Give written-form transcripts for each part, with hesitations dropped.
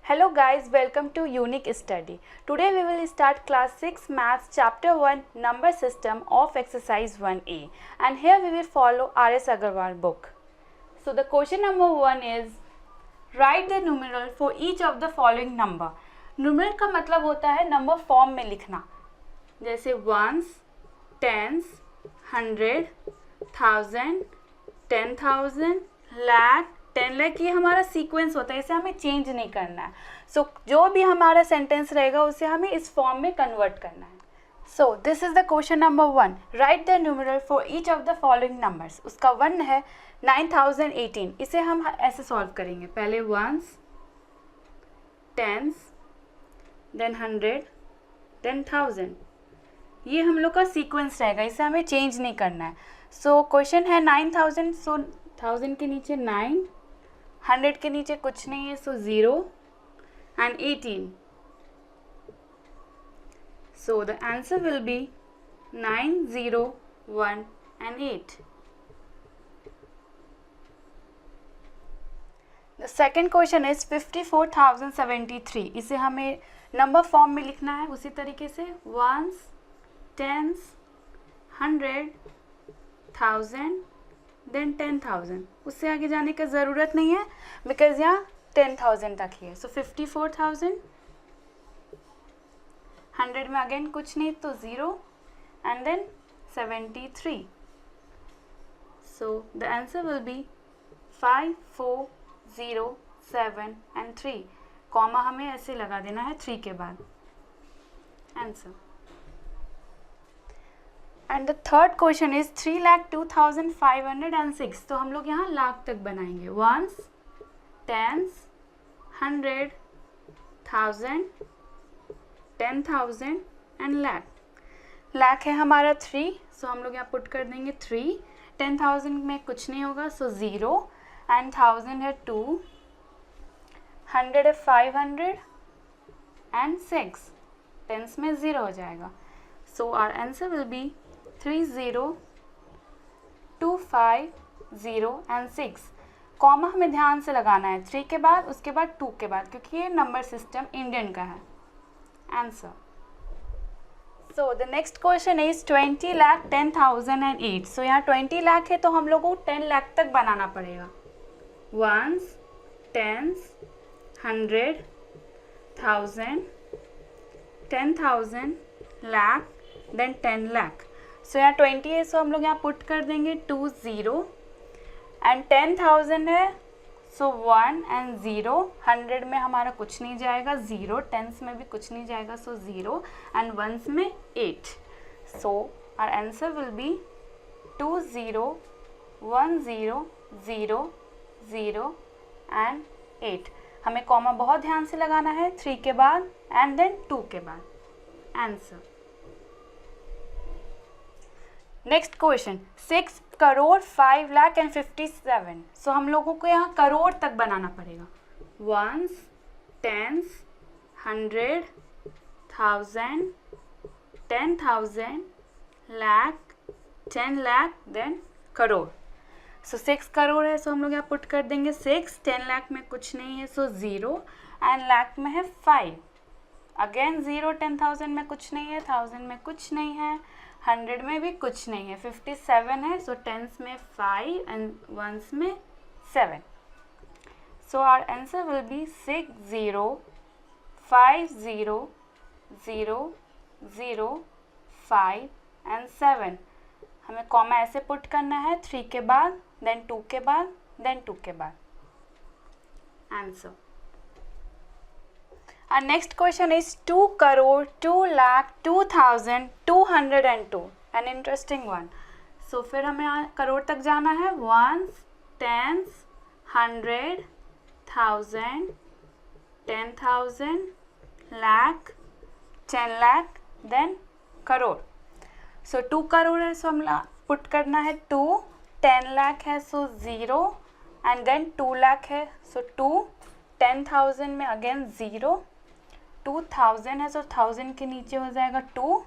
Hello guys, welcome to Unique Study. Today we will start class 6 Maths chapter 1 number system of exercise 1A, and here we will follow R.S. Agarwal book. So the question number 1 is write the numeral for each of the following number. Numeral का मतलब होता है number form में लिखना, जैसे once, tens, 100, 1000, 10,000, lakh, 10 lakh, ये हमारा sequence होता है, इसे हमें चेंज नहीं करना है. सो जो भी हमारा सेंटेंस रहेगा उसे हमें इस फॉर्म में कन्वर्ट करना है. So this is the question number 1. Right the numeral for each of the following numbers. उसका 1 है 9018. इसे हम ऐसे सॉल्व करेंगे, पहले वंस, टेंस, देन 100, देन 1000. ये हम लोग का सीक्वेंस रहेगा, इसे हमें चेंज नहीं करना है. सो क्वेश्चन है 9000. सो 1000 के नीचे 9, 100 के नीचे कुछ नहीं है, सो 0 and 18. So the answer will be 9, 0, 1 and 8. The second question is 54,073. इसे हमें नंबर फॉर्म में लिखना है उसी तरीके से, वंस, टेंस, 100, 1000, देन 10,000. उससे आगे जाने का ज़रूरत नहीं है बिकॉज यहाँ 10,000 तक ही है. सो 54,000, 100 में अगेन कुछ नहीं तो 0 and then 73. So the answer will be 5, 4, 0, 7 and 3. Comma हमें ऐसे लगा देना है 3 के बाद. Answer. And the third question is 3,02,506. तो हम लोग यहाँ लाख तक बनाएंगे, ones, tens, 100, 1000, 10,000 and lakh. Lakh है हमारा 3, सो हम लोग यहाँ पुट कर देंगे 3. 10,000 में कुछ नहीं होगा, सो 0 एंड 1000 है 2, 100 है 500 एंड 6. टेंस में 0 हो जाएगा. So our answer will be 30,250 and 6. Comma हमें ध्यान से लगाना है 3 के बाद, उसके बाद 2 के बाद, क्योंकि ये नंबर सिस्टम इंडियन का है. Answer. So the next question is 20,10,008. सो यहाँ 20 लाख है तो हम लोग को 10 लाख तक बनाना पड़ेगा. Ones, tens, 100, 1000, 10,000, lakh, then 10 lakh. So यहाँ 20 है, सो हम लोग यहाँ पुट कर देंगे 2 0 एंड 10,000 है, सो 1 एंड 0. 100 में हमारा कुछ नहीं जाएगा, 0. टेंस में भी कुछ नहीं जाएगा, सो 0 एंड वंस में 8. So our answer will be 2 0 1 0 0 0 and 8. हमें कॉमा बहुत ध्यान से लगाना है 3 के बाद एंड देन 2 के बाद. आंसर. Next question 6,05,57,000. सो हम लोगों को यहाँ करोड़ तक बनाना पड़ेगा. Ones, tens, 100, 1000, 10,000, lakh, 10 lakh, then crore. So 6 crore है, सो हम लोग यहाँ पुट कर देंगे 6. 10 लाख में कुछ नहीं है, सो 0 एंड लाख में है 5. अगेन 0. 10,000 में कुछ नहीं है, 1000 में कुछ नहीं है, 100 में भी कुछ नहीं है, 57 है, सो टेंस में 5 एंड वंस में 7. So our answer will be 6 0 5 0 0 0 5 and 7. हमें कॉमा ऐसे पुट करना है 3 के बाद, देन 2 के बाद, देन 2 के बाद. Answer. Our next question is 2,02,02,202. An interesting one. So फिर हमें करोड़ तक जाना है. Ones, tens, 100, 1000, 10,000, lakh, 10 lakh, then crore. So 2 crore है, सो हम पुट करना है 2. 10 लाख है, सो 0 एंड देन 2 लाख है, सो 2. 10,000 में अगेन 0. 2,000 है, सो 1000 के नीचे हो जाएगा 2.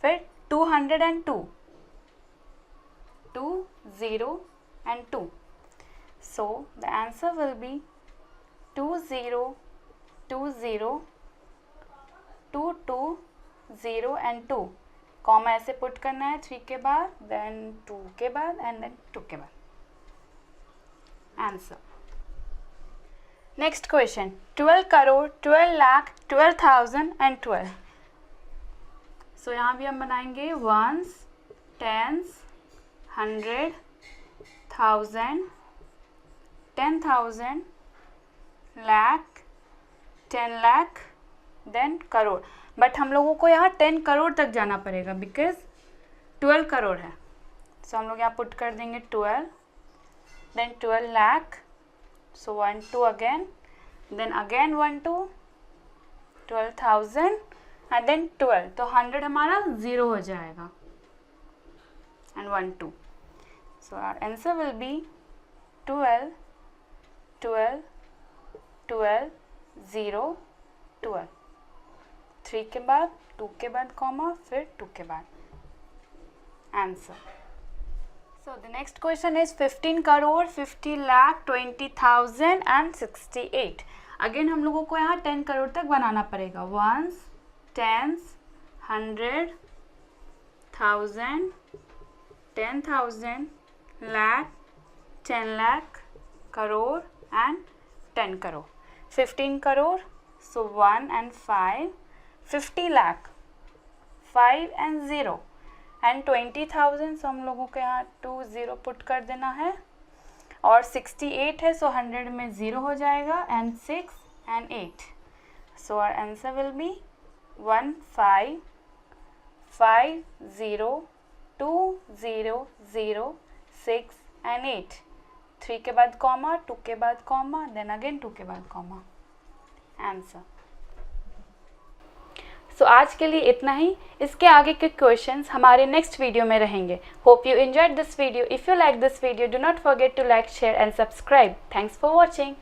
फिर 202, 2 0 and 2. So the answer will B 20 2 0, 2 2 0 and 2, comma ऐसे पुट करना है 3 के बाद, देन 2 के बाद एंड देन 2 के बाद. Answer. Next question. 12 crore, 12 lakh, 12,000 and 12. So यहाँ भी हम बनाएंगे ones, tens, 100, 1000, 10,000, lakh, 10 lakh, then crore. But हम लोगों को यहाँ 10 करोड़ तक जाना पड़ेगा बिकॉज 12 करोड़ है. सो हम लोग यहाँ पुट कर देंगे 12, then 12 lakh, so 1 2 again, then again 1 2, 12,000 and then 12. तो 100 हमारा 0 हो जाएगा and 1 2. So our answer will be 12 12 12 0 12. 3 के बाद, 2 के बाद कॉमा, फिर 2 के बाद. Answer. So the next question is 15 crore, 50 lakh, 20,000 and 68. Again हम लोगों को यहाँ 10 करोड़ तक बनाना पड़ेगा. Ones, tens, 100, 1000, 10,000, lakh, 10 lakh, crore and 10 crore. 15 crore, so 1 and 5, 50 lakh, 5 and 0 and 20,000. So हम लोगों को यहाँ 2 0 पुट कर देना है और 68 है, सो 100 में 0 हो जाएगा and 6 and 8. So our answer will be 1 5 5 0 2 0 0 6 and 8. 3 के बाद कॉमा, 2 के बाद कॉमा, देन अगेन 2 के बाद कॉमा. आंसर. सो आज के लिए इतना ही. इसके आगे के क्वेश्चंस हमारे नेक्स्ट वीडियो में रहेंगे. Hope you enjoyed this video. If you like this video, do not forget to like, share and subscribe. Thanks for watching.